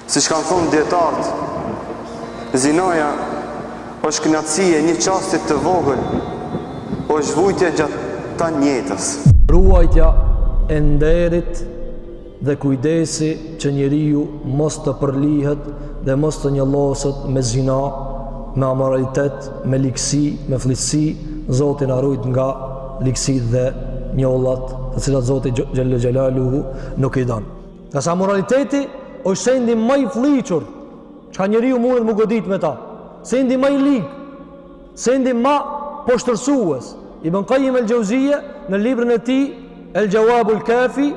Si që kanë thonë dietarët, zinaja është kënaqësia një çasti të vogël, është vujtja gjatë ta jetës. Ruajtja e nderit dhe kujdesi që njeriu mos të përlihet dhe mos të njolloset me zina, me amoralitet, me ligësi, me fllitësi. Zoti na ruaj nga ligësitë dhe njollat, të cilat Zoti xhallal xjalaluhu nuk i don. Nga sa moraliteti është sendi më i fliqur, çka njeriu mundet më godit me ta. Sendi më i ligë, sendi më poshtërsues. Ibn Qayyim el-Jauziyja në librin e tij El Jawabul Kafi,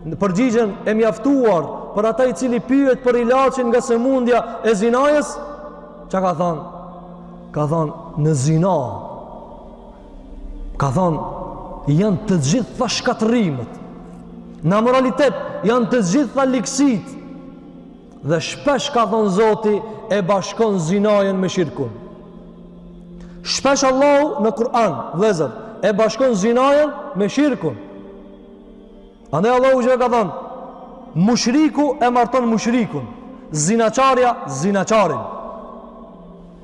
në përgjigjen e mjaftuar për ata i cili pyet për ilaçin nga sëmundja e zinajës, çka ka thënë? Ka thënë në zina. Ka thënë janë të gjitha shkatërimet. Në moralitet janë të gjitha ligësit. Dhe shpesh ka thënë Zoti e bashkon zinajën me shirkun. Shpesh Allahu në Kur'an, vëllezër, e bashkon zinajën me shirkun. Andaj Allahu që ka thënë, mushriku e marton mushrikun, zinaçarja zinaçarin.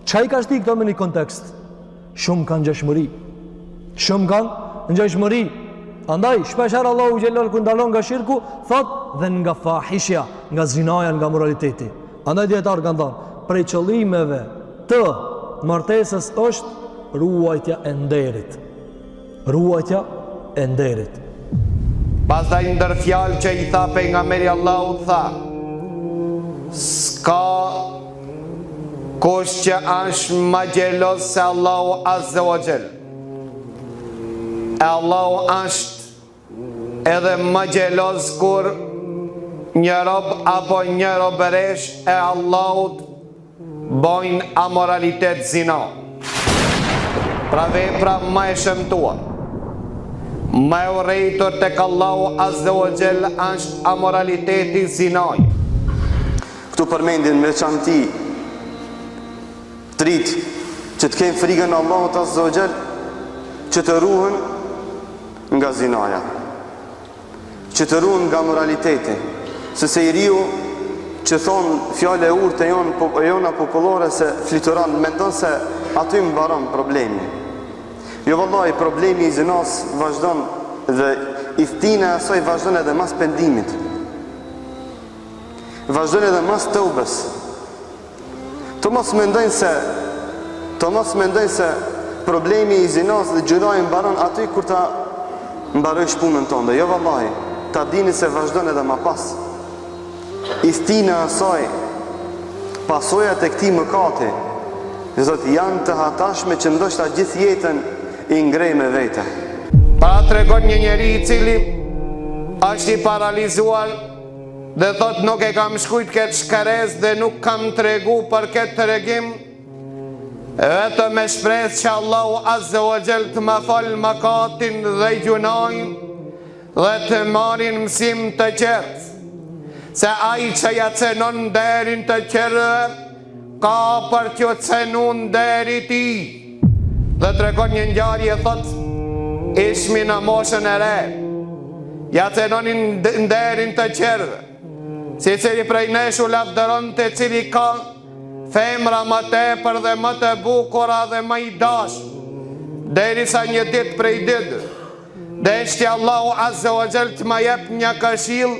Çka i ka shti këto me një kontekst? Shumë kanë ngjashmëri. Shumë kanë ngjashmëri. Andaj shpesh Allahu xhelal kur ndalon nga shirku, thot dhe nga fahishja, nga zinaja, nga moraliteti. Andaj dietar kanë thënë, prej qëllimeve të martesës është ruajtja e nderit. Ruajtja e nderit. Pastaj ndër fjalë që i tha pejgamberi Allahut tha: s'ka kush që është më xheloz se Allahu Azza wa Jall. E Allahu është edhe më xheloz kur një rob apo një robëresh e Allahut bojnë amoralitet, zina. Pra vepra më e shëmtuar, më e urrejtur tek Allahu Azza wa Jall është amoraliteti, zinaj. Këtu përmendin me veçanti trit që të kenë frikën Allahut Azza wa Jall, që të ruhen nga zinaja, që të ruhen nga moraliteti, se i riu që thonë fjale e urtë e jona popullore se flituran, mendon se aty mbaron problemi. Jo vallahi, problemi i zinas vazhdon dhe i ftina e asaj vazhdon edhe mas pendimit. Vazhdon edhe mas të ubes. Të mos mendojnë se problemi i zinas dhe gjyraj mbaron aty kur ta mbaroj shpunën tonë. Jo vallahi, ta dini se vazhdon edhe ma pas. Istina asaj, pasojat e këtij mëkati, zotë janë të hatashme që ndoshta gjithë jetën i ngrej me vete. Para tregon një njeri i cili është i paralizuar dhe thot nuk e kam shkujt këtë shkeres dhe nuk kam tregu për këtë tregim, vetëm me shpresë që Allahu Azza wa Jall të më fal mëkatin dhe gjunajin dhe të marrin mësim të qartë. Se ai që ja cenon derin të qerë, ka për që cenun deri ti. Dhe tregon një ngjarje, thot, ishmi në moshën e re, ja cenonin derin të qerë, si cili prej nesh u lavdëron të cili ka femra më tepër dhe më të bukura dhe më i dash, deri sa një dit prej ditë, deshti Allahu Azza wa Jall të më jep një këshill,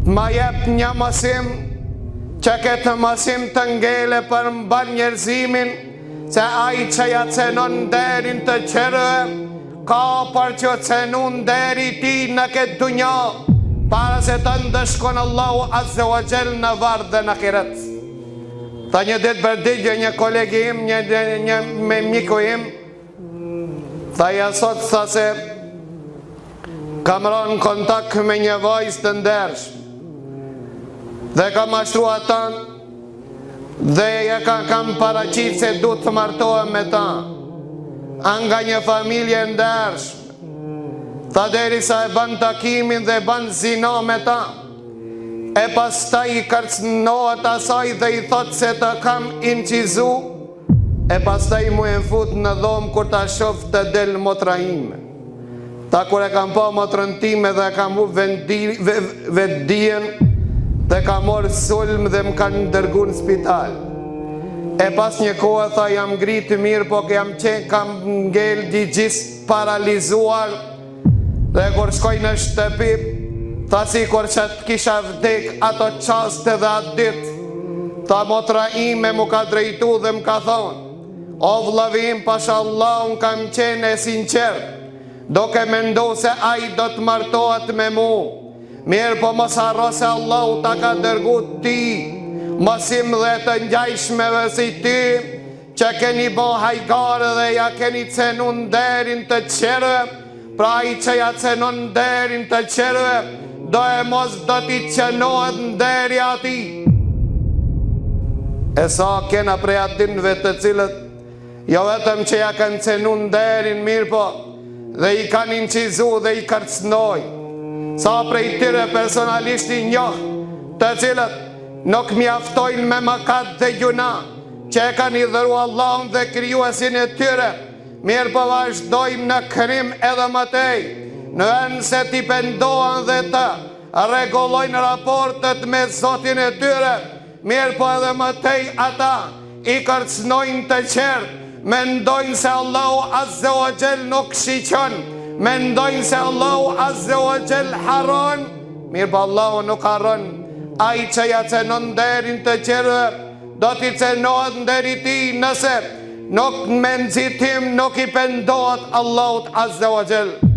ma jep një mësim, që këtë mësim të ngele për mbar njerëzimin, se ai që ja cenon derin të qerë, ka për që cenun deri ti në këtë dunja, para se të ndëshkon Allahu Azza wa Jall në varë dhe në kiret. Ta një ditë për digje një kolegi im, një me miku im, tha jasot, tha se kam rënë kontakt me një vajzë të ndershme, dhe kam mashtru ata dhe ja kam paraqit se du të martohem me ta, nga një familje ndershme. Tha deri sa e ban takimin dhe ban zina me ta, e pas ta i kërcnohet asaj dhe i thot se të kam incizu, e pas ta i mu e fut në dhomë kur ta shof të del motra ime. Ta kur e kam pa motrën time dhe kam u vendien, dhe ka morë sulm dhe më kanë dërgu në spital. E pas një kohë tha jam ngritë mirë, po kam ngel gjis paralizuar, dhe kur shkoj në shtëpi, tha si kur që të kisha vdek ato qaste dhe atë dit, tha motra ime mu ka drejtu dhe më ka thonë, o vëllavim, pashallah, unë kam qene sinqer, do ke mendu se aj do të martohet me mu, mirë po mos harro se Allah u ta ka dërgu ti, mosim dhe të ngjajshmeve si ti, që keni bo hajgare dhe ja keni cenu nderin të qerve, pra i që ja cenu nderin të qerve, do e mos do t'i qenohet nderi ati. E sa kena prej atinve të cilët, jo vetëm që ja kanë cenu nderin mirë po, dhe i kanë incizu dhe i kërcnoj. Sa prej tyre personalisht i njoh, të cilët nuk mjaftojnë me makat dhe gjuna, që e kanë i dhëru Allahun dhe krijuesin e tyre, mirë po vazhdojmë në krim edhe mëtej, në vend se t'i pendohen dhe të rregullojnë raportet me Zotin e tyre, mirë po edhe mëtej ata i kërcnojnë të qertë, mendojnë se Allahu Azze wa Jell nuk shiqon, mendojnë se Allahu Azze wa Jell haron, mirë po Allahu nuk haron. Ai që ja cenon nderin të qerve, do t'i cenohet nderi ti nëse nuk me nëzitim nuk i pendohet Allahut Azze wa Jell.